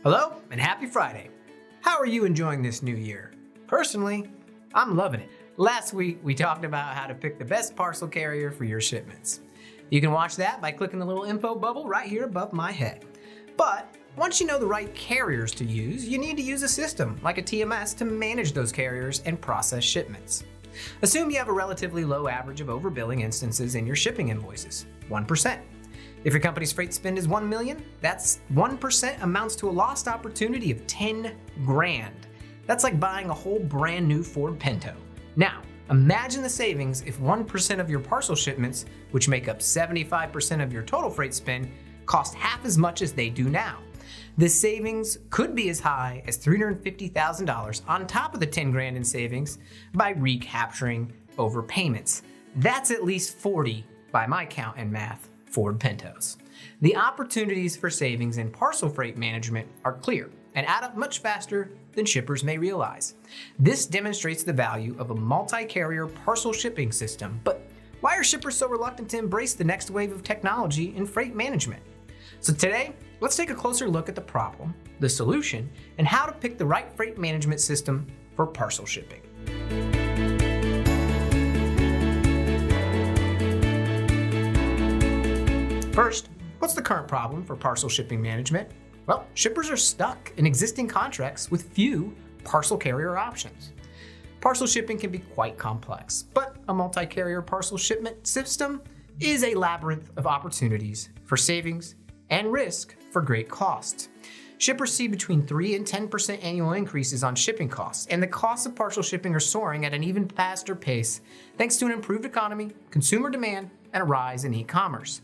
Hello and happy Friday. How are you enjoying this new year? Personally, I'm loving it. Last week, we talked about how to pick the best parcel carrier for your shipments. You can watch that by clicking the little info bubble right here above my head. But once you know the right carriers to use, you need to use a system like a TMS to manage those carriers and process shipments. Assume you have a relatively low average of overbilling instances in your shipping invoices, 1%. If your company's freight spend is $1 million, that's 1% amounts to a lost opportunity of 10 grand. That's like buying a whole brand new Ford Pinto. Now, imagine the savings if 1% of your parcel shipments, which make up 75% of your total freight spend, cost half as much as they do now. The savings could be as high as $350,000 on top of the 10 grand in savings by recapturing overpayments. That's at least 40, by my count and math, Ford Pintos. The opportunities for savings in parcel freight management are clear and add up much faster than shippers may realize. This demonstrates the value of a multi-carrier parcel shipping system, but why are shippers so reluctant to embrace the next wave of technology in freight management? So today, let's take a closer look at the problem, the solution, and how to pick the right freight management system for parcel shipping. First, what's the current problem for parcel shipping management? Well, shippers are stuck in existing contracts with few parcel carrier options. Parcel shipping can be quite complex, but a multi-carrier parcel shipment system is a labyrinth of opportunities for savings and risk for great costs. Shippers see between 3 and 10% annual increases on shipping costs, and the costs of parcel shipping are soaring at an even faster pace thanks to an improved economy, consumer demand, and a rise in e-commerce.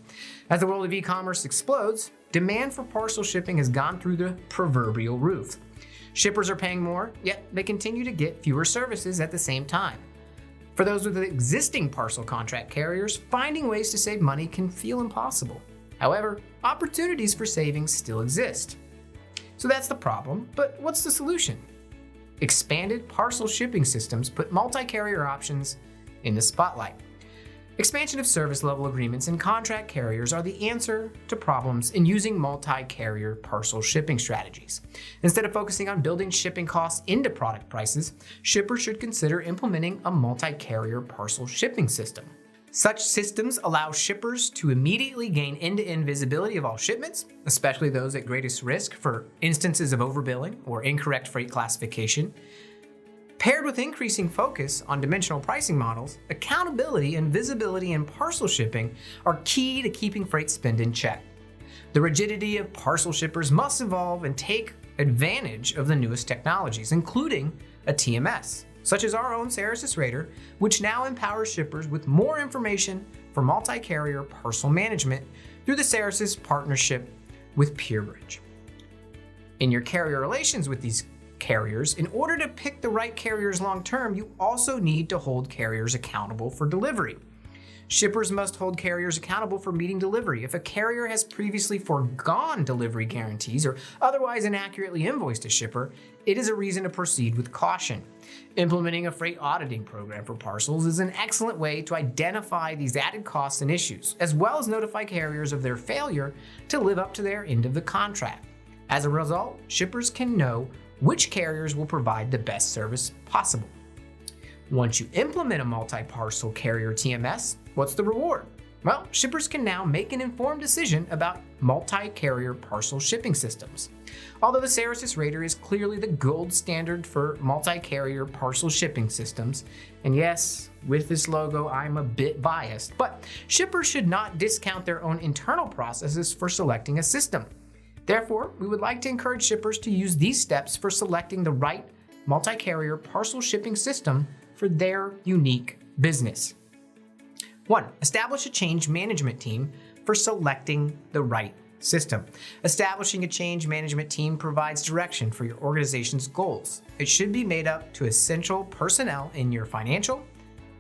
As the world of e-commerce explodes, demand for parcel shipping has gone through the proverbial roof. Shippers are paying more, yet they continue to get fewer services at the same time. For those with existing parcel contract carriers, finding ways to save money can feel impossible. However, opportunities for savings still exist. So that's the problem, but what's the solution? Expanded parcel shipping systems put multi-carrier options in the spotlight. Expansion of service level agreements and contract carriers are the answer to problems in using multi-carrier parcel shipping strategies. Instead of focusing on building shipping costs into product prices, shippers should consider implementing a multi-carrier parcel shipping system. Such systems allow shippers to immediately gain end-to-end visibility of all shipments, especially those at greatest risk for instances of overbilling or incorrect freight classification. Paired with increasing focus on dimensional pricing models, accountability and visibility in parcel shipping are key to keeping freight spend in check. The rigidity of parcel shippers must evolve and take advantage of the newest technologies, including a TMS, such as our own Ceresys Rater, which now empowers shippers with more information for multi-carrier parcel management through the Ceresys partnership with PeerBridge. In your carrier relations with these carriers, in order to pick the right carriers long-term, you also need to hold carriers accountable for delivery. Shippers must hold carriers accountable for meeting delivery. If a carrier has previously foregone delivery guarantees or otherwise inaccurately invoiced a shipper, it is a reason to proceed with caution. Implementing a freight auditing program for parcels is an excellent way to identify these added costs and issues, as well as notify carriers of their failure to live up to their end of the contract. As a result, shippers can know which carriers will provide the best service possible. Once you implement a multi-parcel carrier TMS, what's the reward? Well, shippers can now make an informed decision about multi-carrier parcel shipping systems. Although the Ceresys Rater is clearly the gold standard for multi-carrier parcel shipping systems, and yes, with this logo I'm a bit biased, but shippers should not discount their own internal processes for selecting a system. Therefore, we would like to encourage shippers to use these steps for selecting the right multi-carrier parcel shipping system for their unique business. 1. Establish a change management team for selecting the right system. Establishing a change management team provides direction for your organization's goals. It should be made up to essential personnel in your financial,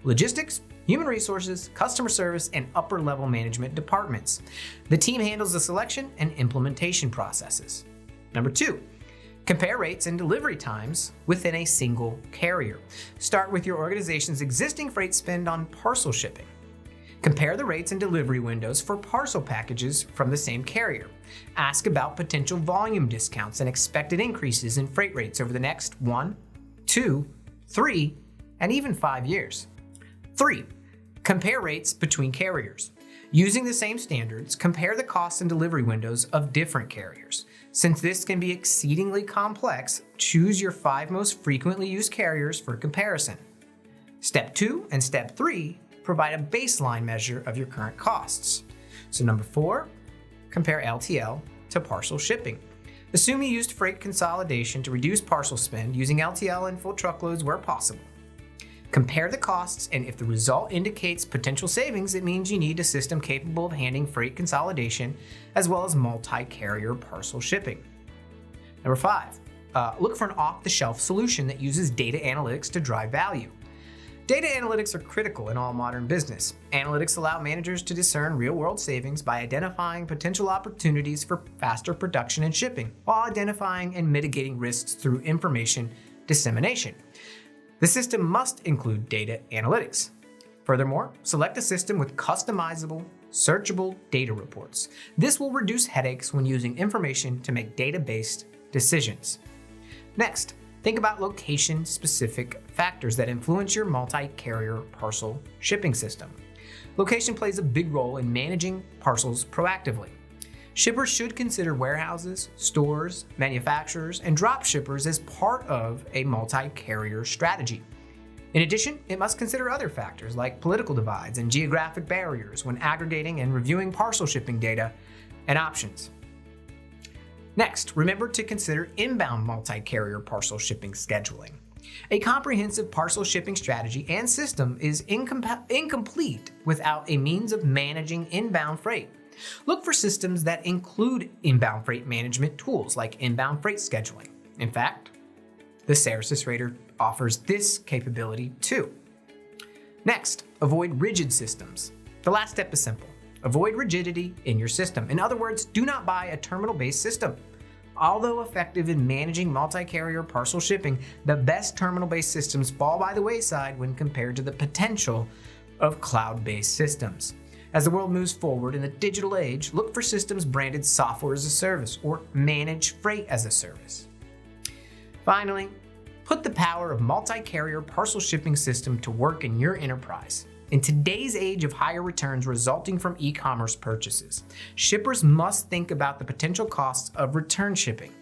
logistics, human resources, customer service, and upper-level management departments. The team handles the selection and implementation processes. Number 2, compare rates and delivery times within a single carrier. Start with your organization's existing freight spend on parcel shipping. Compare the rates and delivery windows for parcel packages from the same carrier. Ask about potential volume discounts and expected increases in freight rates over the next 1, 2, 3, and even 5 years. 3. Compare rates between carriers. Using the same standards, compare the costs and delivery windows of different carriers. Since this can be exceedingly complex, choose your 5 most frequently used carriers for comparison. Step 2 and Step 3 provide a baseline measure of your current costs. So number 4, compare LTL to parcel shipping. Assume you used freight consolidation to reduce parcel spend using LTL and full truckloads where possible. Compare the costs, and if the result indicates potential savings, it means you need a system capable of handling freight consolidation as well as multi-carrier parcel shipping. Number 5, look for an off-the-shelf solution that uses data analytics to drive value. Data analytics are critical in all modern business. Analytics allow managers to discern real-world savings by identifying potential opportunities for faster production and shipping, while identifying and mitigating risks through information dissemination. The system must include data analytics. Furthermore, select a system with customizable, searchable data reports. This will reduce headaches when using information to make data-based decisions. Next, think about location-specific factors that influence your multi-carrier parcel shipping system. Location plays a big role in managing parcels proactively. Shippers should consider warehouses, stores, manufacturers, and drop shippers as part of a multi-carrier strategy. In addition, it must consider other factors like political divides and geographic barriers when aggregating and reviewing parcel shipping data and options. Next, remember to consider inbound multi-carrier parcel shipping scheduling. A comprehensive parcel shipping strategy and system is incomplete without a means of managing inbound freight. Look for systems that include inbound freight management tools like inbound freight scheduling. In fact, the Ceresys Rater offers this capability too. Next, avoid rigid systems. The last step is simple. Avoid rigidity in your system. In other words, do not buy a terminal-based system. Although effective in managing multi-carrier parcel shipping, the best terminal-based systems fall by the wayside when compared to the potential of cloud-based systems. As the world moves forward in the digital age, look for systems branded software as a service or managed freight as a service. Finally, put the power of multi-carrier parcel shipping system to work in your enterprise. In today's age of higher returns resulting from e-commerce purchases, shippers must think about the potential costs of return shipping.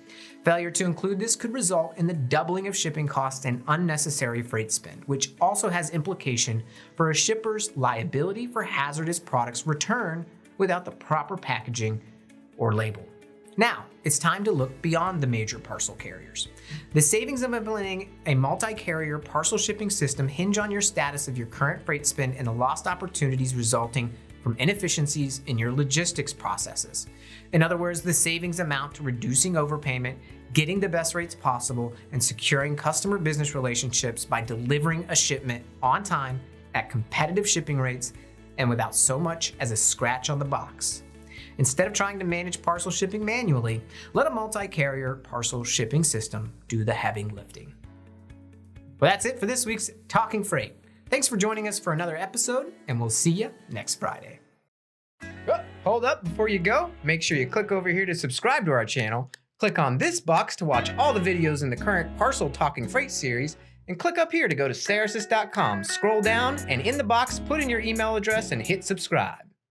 Failure to include this could result in the doubling of shipping costs and unnecessary freight spend, which also has implication for a shipper's liability for hazardous products returned without the proper packaging or label. Now, it's time to look beyond the major parcel carriers. The savings of implementing a multi-carrier parcel shipping system hinge on your status of your current freight spend and the lost opportunities resulting from inefficiencies in your logistics processes. In other words, the savings amount to reducing overpayment, getting the best rates possible, and securing customer business relationships by delivering a shipment on time at competitive shipping rates and without so much as a scratch on the box. Instead of trying to manage parcel shipping manually, let a multi-carrier parcel shipping system do the heavy lifting. Well, that's it for this week's Talking Freight. Thanks for joining us for another episode, and we'll see you next Friday. Oh, hold up before you go. Make sure you click over here to subscribe to our channel. Click on this box to watch all the videos in the current Parcel Talking Freight series, and click up here to go to ceresys.com. Scroll down, and in the box, put in your email address and hit subscribe.